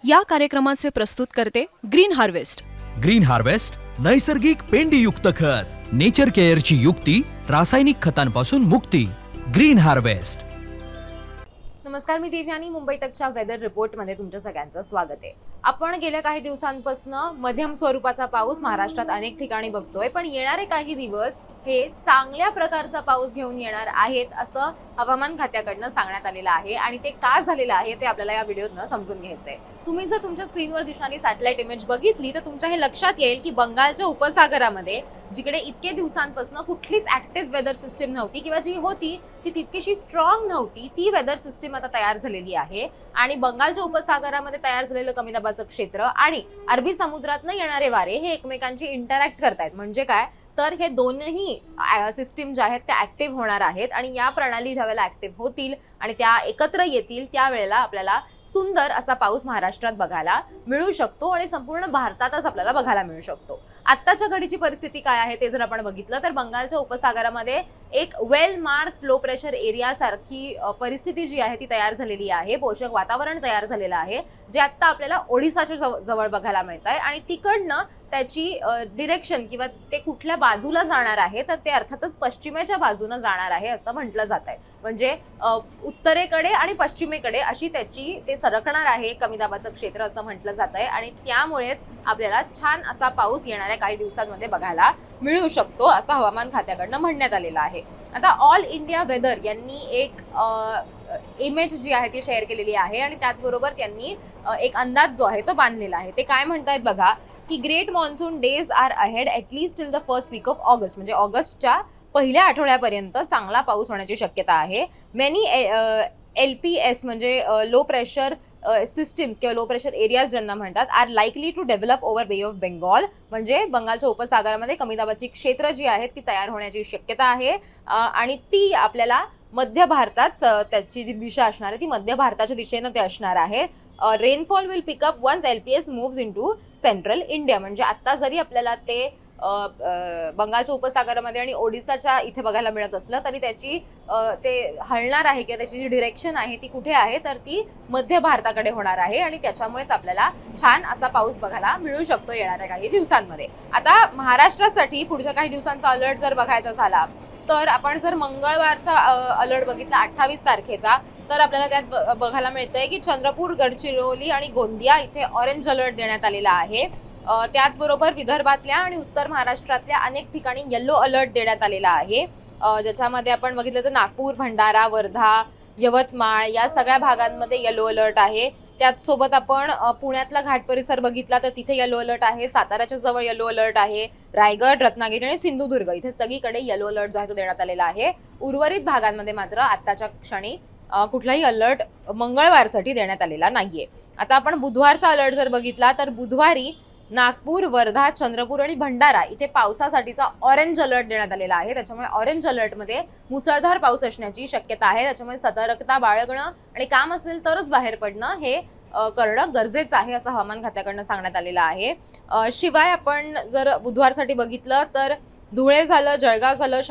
या कार्यक्रमाचे प्रस्तुत करते ग्रीन हार्वेस्ट. ग्रीन हार्वेस्ट नैसर्गिक पेंडीयुक्त खत, नेचर केअरची युक्ती, रासायनिक खतांपासून मुक्ती. Green harvest. नमस्कार, मी देवयानी. मुंबई तकच्या वेदर रिपोर्टमध्ये तुमच्या सगळ्यांचं स्वागत आहे. आपण गेल्या काही दिवसांपासून मध्यम स्वरूपाचा पाऊस महाराष्ट्रात अनेक ठिकाणी बघतोय, पण येणारे काही दिवस हे चांगल्या प्रकारचा पाऊस घेऊन येणार आहेत असं हवामान खात्याकडनं सांगण्यात आलेलं आहे. आणि ते का झालेलं आहे ते आपल्याला या व्हिडिओतनं समजून घ्यायचंय. तुम्ही जर तुमच्या स्क्रीनवर दिसणारी सॅटेलाइट इमेज बघितली तर तुमच्या हे लक्षात येईल की बंगालच्या उपसागरामध्ये जिकडे इतके दिवसांपासून कुठलीच ऍक्टिव्ह वेदर सिस्टीम नव्हती किंवा जी होती ती तितकीशी स्ट्रॉंग नव्हती, ती वेदर सिस्टीम आता तयार झालेली आहे. आणि बंगालच्या उपसागरामध्ये तयार झालेलं कमी दाबाचं क्षेत्र आणि अरबी समुद्रातनं येणारे वारे हे एकमेकांशी इंटरॅक्ट करतायत. म्हणजे काय तर हे दोनही सिस्टीम ज्या आहेत त्या ऍक्टिव्ह होणार आहेत आणि या प्रणाली ज्या वेळेला ऍक्टिव्ह होतील आणि त्या एकत्र येतील त्यावेळेला आपल्याला सुंदर असा पाऊस महाराष्ट्रात बघायला मिळू शकतो आणि संपूर्ण भारतातच आपल्याला बघायला मिळू शकतो. आत्ताच्या घडीची परिस्थिती काय आहे ते जर आपण बघितलं तर बंगालच्या उपसागरामध्ये एक वेल मार्क लो प्रेशर एरिया सारखी परिस्थिती जी आहे ती तयार झालेली आहे. पोषक वातावरण तयार झालेलं आहे जे आता आपल्याला ओडिसाच्या जवळ बघायला मिळत आहे. आणि तिकडनं त्याची डिरेक्शन किंवा ते कुठल्या बाजूला जाणार आहे तर ते अर्थातच पश्चिमेच्या बाजूने जाणार आहे असं म्हटलं जात आहे. म्हणजे उत्तरेकडे आणि पश्चिमेकडे अशी त्याची ते सरकणार आहे कमी दाबाचं क्षेत्र असं म्हटलं जात आहे. आणि त्यामुळेच आपल्याला छान असा पाऊस येणाऱ्या काही दिवसांमध्ये बघायला मिळू शकतो असं हवामान खात्याकडनं म्हणण्यात आलेलं आहे. आता ऑल इंडिया वेदर यांनी एक इमेज जी आहे ती शेअर केलेली आहे आणि त्याचबरोबर त्यांनी एक अंदाज जो आहे तो बांधलेला आहे. ते काय म्हणतायत बघा की great monsoon days are ahead at least till the first week of August. म्हणजे ऑगस्टच्या पहिल्या आठवड्यापर्यंत चांगला पाऊस होण्याची शक्यता आहे. मेनी LPS म्हणजे लो प्रेशर सिस्टीम्स किंवा लो प्रेशर एरियाज ज्यांना म्हणतात are likely to develop over Bay of Bengal. म्हणजे बंगालच्या उपसागरामध्ये कमी दाबाची क्षेत्र जी आहेत ती तयार होण्याची शक्यता आहे आणि ती आपल्याला मध्य भारतात त्याची जी दिशा असणार आहे ती मध्य भारताच्या दिशेनं ते असणार आहे. Rainfall will pick up once LPS moves into central India. म्हणजे आता जरी आपल्याला ते बंगालच्या उपसागरामध्ये आणि ओडिसाच्या इथे बघायला मिळत असलं तरी त्याची ते हलणार आहे किंवा त्याची जी डिरेक्शन आहे ती कुठे आहे तर ती मध्य भारताकडे होणार आहे आणि त्याच्यामुळेच आपल्याला छान असा पाऊस बघायला मिळू शकतो येणाऱ्या काही दिवसांमध्ये. आता महाराष्ट्रासाठी पुढच्या काही दिवसांचा अलर्ट जर बघायचा झाला तर आपण जर मंगळवारचा अलर्ट बघितला 28 तारखेचा तर आपल्याला त्यात बघायला मिळतंय की चंद्रपूर, गडचिरोली आणि गोंदिया इथे ऑरेंज अलर्ट देण्यात आलेला आहे. त्याचबरोबर विदर्भातल्या आणि उत्तर महाराष्ट्रातल्या अनेक ठिकाणी येलो अलर्ट देण्यात आलेला आहे. ज्याच्यामध्ये आपण बघितलं तर नागपूर, भंडारा, वर्धा, यवतमाळ या सगळ्या भागांमध्ये येलो अलर्ट आहे. त्याचसोबत आपण पुण्यातला घाट परिसर बघितला तर तिथे येलो अलर्ट आहे. साताऱ्याच्या जवळ येलो अलर्ट आहे. रायगड, रत्नागिरी आणि सिंधुदुर्ग इथे सगळीकडे येलो अलर्ट जो आहे तो देण्यात आलेला आहे. उर्वरित भागांमध्ये मात्र आत्ताच्या क्षणी कुठलाही अलर्ट मंगळवारसाठी देण्यात आलेला नाहीये. आता आपण बुधवारचा अलर्ट जर बघितला तर बुधवारी नागपूर, वर्धा, चंद्रपूर आणि भंडारा इथे पावसासाठीचा ऑरेंज अलर्ट देण्यात आलेला आहे. त्याच्यामुळे ऑरेंज अलर्टमध्ये मुसळधार पाऊस असण्याची शक्यता आहे. त्याच्यामुळे सतर्कता बाळगणं आणि काम असेल तरच बाहेर पडणं हे करणं गरजेचं आहे असं हवामान खात्याकडनं सांगण्यात आलेलं आहे. शिवाय आपण जर बुधवारसाठी बघितलं तर धुळे झालं, जळगाव झालं,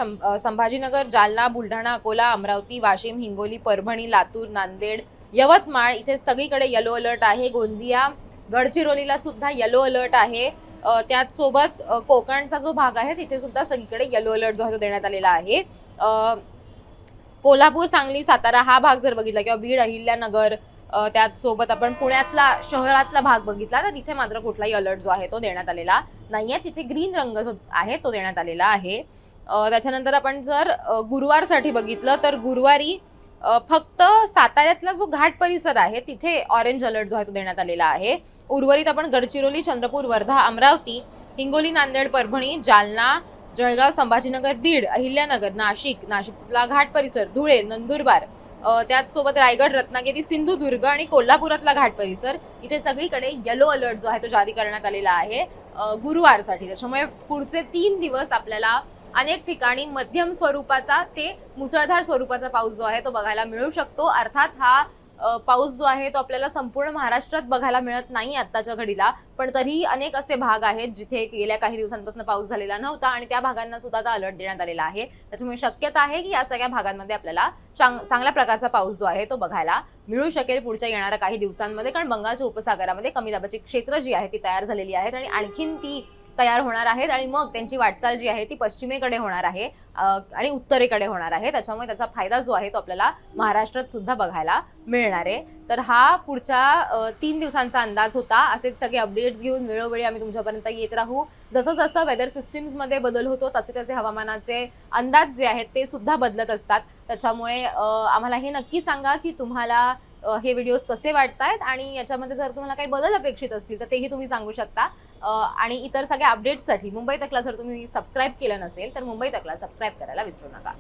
संभाजीनगर, जालना, बुलढाणा, अकोला, अमरावती, वाशिम, हिंगोली, परभणी, लातूर, नांदेड, यवतमाळ इथे सगळीकडे येलो अलर्ट आहे. गोंदिया, गडचिरोलीला सुद्धा येलो अलर्ट आहे. त्याचसोबत कोकणचा जो भाग आहे तिथे सुद्धा सगळीकडे येलो अलर्ट जो आहे तो देण्यात आलेला आहे. कोल्हापूर, सांगली, सातारा हा भाग जर बघितला किंवा बीड, अहिल्यानगर, त्याचसोबत आपण पुण्यातला शहरातला भाग बघितला तर तिथे मात्र कुठलाही अलर्ट जो आहे तो देण्यात आलेला नाहीये. तिथे ग्रीन रंग जो आहे तो देण्यात आलेला आहे. त्याच्यानंतर आपण जर गुरुवारसाठी बघितलं तर गुरुवारी फक्त साताऱ्यातला जो घाट परिसर आहे तिथे ऑरेंज अलर्ट जो आहे तो देण्यात आलेला आहे. उर्वरित आपण गडचिरोली, चंद्रपूर, वर्धा, अमरावती, हिंगोली, नांदेड, परभणी, जालना, जळगाव, संभाजीनगर, बीड, अहिल्यानगर, नाशिकला घाट परिसर, धुळे, नंदुरबार, त्याचसोबत रायगड, रत्नागिरी, सिंधुदुर्ग आणि कोल्हापुरातला घाट परिसर इथे सगळीकडे येलो अलर्ट जो आहे तो जारी करण्यात आलेला आहे गुरुवारसाठी. त्याच्यामुळे पुढचे 3 दिवस आपल्याला अनेक ठिकाणी मध्यम स्वरूपाचा ते मुसळधार स्वरूपाचा पाऊस जो आहे तो बघायला मिळू शकतो. अर्थात हा पाऊस जो आहे तो आपल्याला संपूर्ण महाराष्ट्रात बघायला मिळत नाही आत्ताच्या घडीला, पण तरीही अनेक असे भाग आहेत जिथे गेल्या काही दिवसांपासून पाऊस झालेला नव्हता आणि त्या भागांना सुद्धा आता अलर्ट देण्यात आलेला आहे. त्याच्यामुळे शक्यता आहे की या सगळ्या भागांमध्ये आपल्याला चांगल्या प्रकारचा पाऊस जो आहे तो बघायला मिळू शकेल पुढच्या येणाऱ्या काही दिवसांमध्ये. कारण बंगालच्या उपसागरामध्ये कमी दाबाची क्षेत्र जी आहे ती तयार झालेली आहेत आणि आणखीन ती तयार होणार आहेत आणि मग त्यांची वाटचाल जी आहे ती पश्चिमेकडे होणार आहे आणि उत्तरेकडे होणार आहे. त्याच्यामुळे त्याचा फायदा जो आहे तो आपल्याला महाराष्ट्रात सुद्धा बघायला मिळणार आहे. तर हा पुढच्या 3 दिवसांचा अंदाज होता. असेच सगळे अपडेट्स घेऊन वेळोवेळी आम्ही तुमच्यापर्यंत येत राहू. जसं जसं वेदर सिस्टीम्समध्ये बदल होतो तसे तसे हवामानाचे अंदाज जे आहेत ते सुद्धा बदलत असतात. त्याच्यामुळे आम्हाला हे नक्की सांगा की तुम्हाला हे व्हिडिओज कसे वाटतायत आणि याच्यामध्ये जर तुम्हाला काही बदल अपेक्षित असतील तर तेही तुम्ही सांगू शकता. आणि इतर सगळ्या अपडेट्ससाठी मुंबई तकला जर तुम्ही सबस्क्राईब केलं नसेल तर मुंबई तकला सबस्क्राईब करायला विसरू नका.